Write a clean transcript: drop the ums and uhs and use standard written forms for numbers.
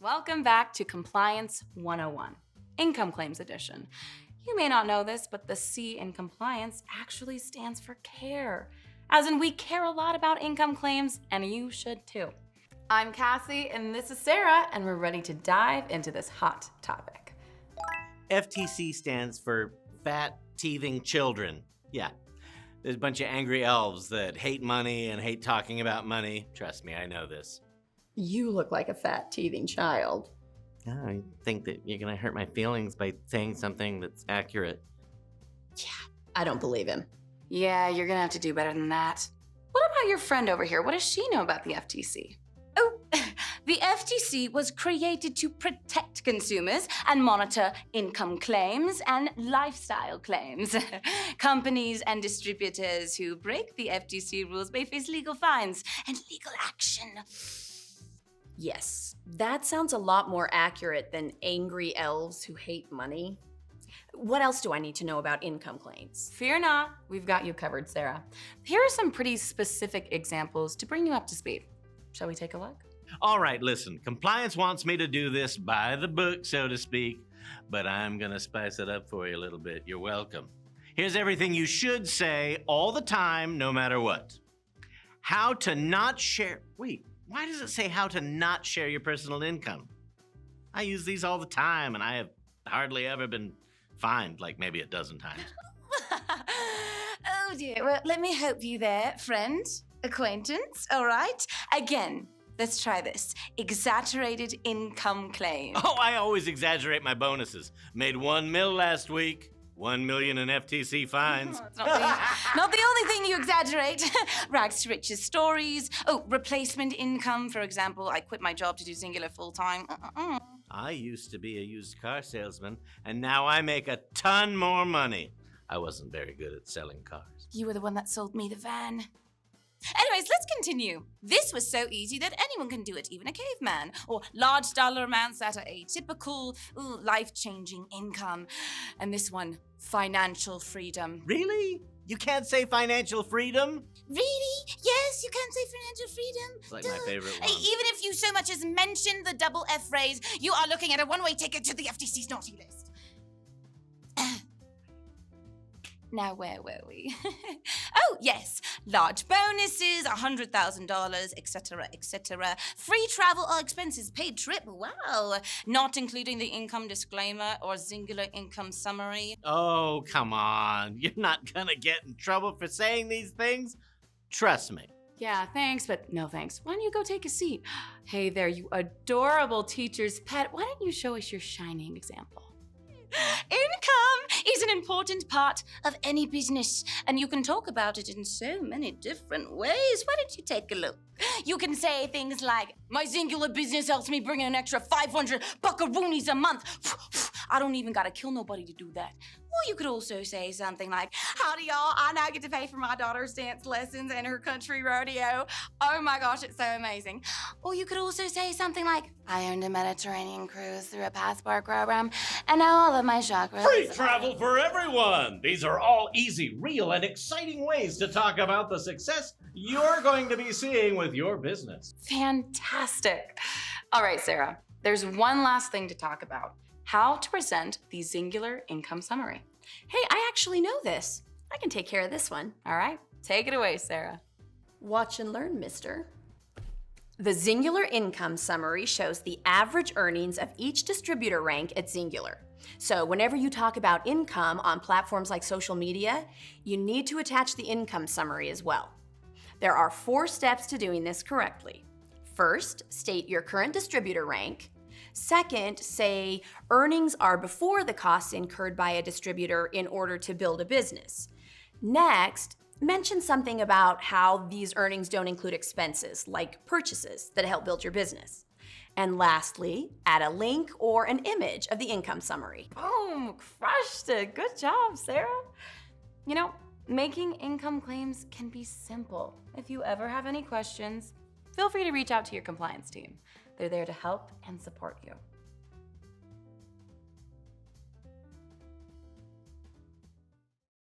Welcome back to Compliance 101, Income Claims Edition. You may not know this, but the C in compliance actually stands for care. As in, we care a lot about income claims, and you should too. I'm Cassie, and this is Sarah, and we're ready to dive into this hot topic. FTC stands for Fat Teething Children. Yeah, there's a bunch of angry elves that hate money and hate talking about money. Trust me, I know this. You look like a fat, teething child. I think that you're gonna hurt my feelings by saying something that's accurate. I don't believe him. Yeah, you're gonna have to do better than that. What about your friend over here? What does she know about the FTC? Oh, the FTC was created to protect consumers and monitor income claims and lifestyle claims. Companies and distributors who break the FTC rules may face legal fines and legal action. Yes, that sounds a lot more accurate than angry elves who hate money. What else do I need to know about income claims? Fear not, we've got you covered, Sarah. Here are some pretty specific examples to bring you up to speed. Shall we take a look? All right, listen, compliance wants me to do this by the book, so to speak, but I'm gonna spice it up for you a little bit. You're welcome. Here's everything you should say all the time, no matter what. How to not share... Wait, why does it say how to not share your personal income? I use these all the time, and I have hardly ever been fined, like maybe a dozen times. Oh dear, well, let me help you there, friend, acquaintance, all right? Again, let's try this. Exaggerated income claim. Oh, I always exaggerate my bonuses. Made $1 million last week. $1 million in FTC fines. It's not the only thing you exaggerate. Rags to riches stories. Oh, replacement income, for example. I quit my job to do Singular full-time. I used to be a used car salesman, and now I make a ton more money. I wasn't very good at selling cars. You were the one that sold me the van. Anyways, let's continue. This was so easy that anyone can do it, even a caveman. Or large dollar amounts that are atypical, life-changing income. And this one, financial freedom. Really? You can't say financial freedom? Really? Yes, you can say financial freedom. It's like my favorite one. Even if you so much as mention the double F phrase, you are looking at a one-way ticket to the FTC's naughty list. Now, where were we? Oh, yes. Large bonuses, $100,000, etc., etc. Free travel or expenses paid trip. Wow. Not including the income disclaimer or singular income summary. Oh, come on. You're not gonna get in trouble for saying these things? Trust me. Yeah, thanks, but no thanks. Why don't you go take a seat? Hey there, you adorable teacher's pet. Why don't you show us your shining example? Income is an important part of any business, and you can talk about it in so many different ways. Why don't you take a look? You can say things like, my singular business helps me bring in an extra 500 buckaroonies a month. I don't even gotta kill nobody to do that. Or you could also say something like, howdy y'all, I now get to pay for my daughter's dance lessons and her country rodeo. Oh my gosh, it's so amazing. Or you could also say something like, I earned a Mediterranean cruise through a passport program, and now all of my chakras... Free travel for everyone! These are all easy, real, and exciting ways to talk about the success you're going to be seeing with your business. Fantastic. All right, Sarah, there's one last thing to talk about. How to present the singular income summary. Hey, I actually know this. I can take care of this one. All right, take it away, Sarah. Watch and learn, mister. The Singular Income Summary shows the average earnings of each distributor rank at Singular. So whenever you talk about income on platforms like social media, you need to attach the income summary as well. There are 4 steps to doing this correctly. First, state your current distributor rank. Second, say earnings are before the costs incurred by a distributor in order to build a business. Next, mention something about how these earnings don't include expenses, like purchases that help build your business. And lastly, add a link or an image of the income summary. Boom, crushed it. Good job, Sarah. You know, making income claims can be simple. If you ever have any questions, feel free to reach out to your compliance team. They're there to help and support you.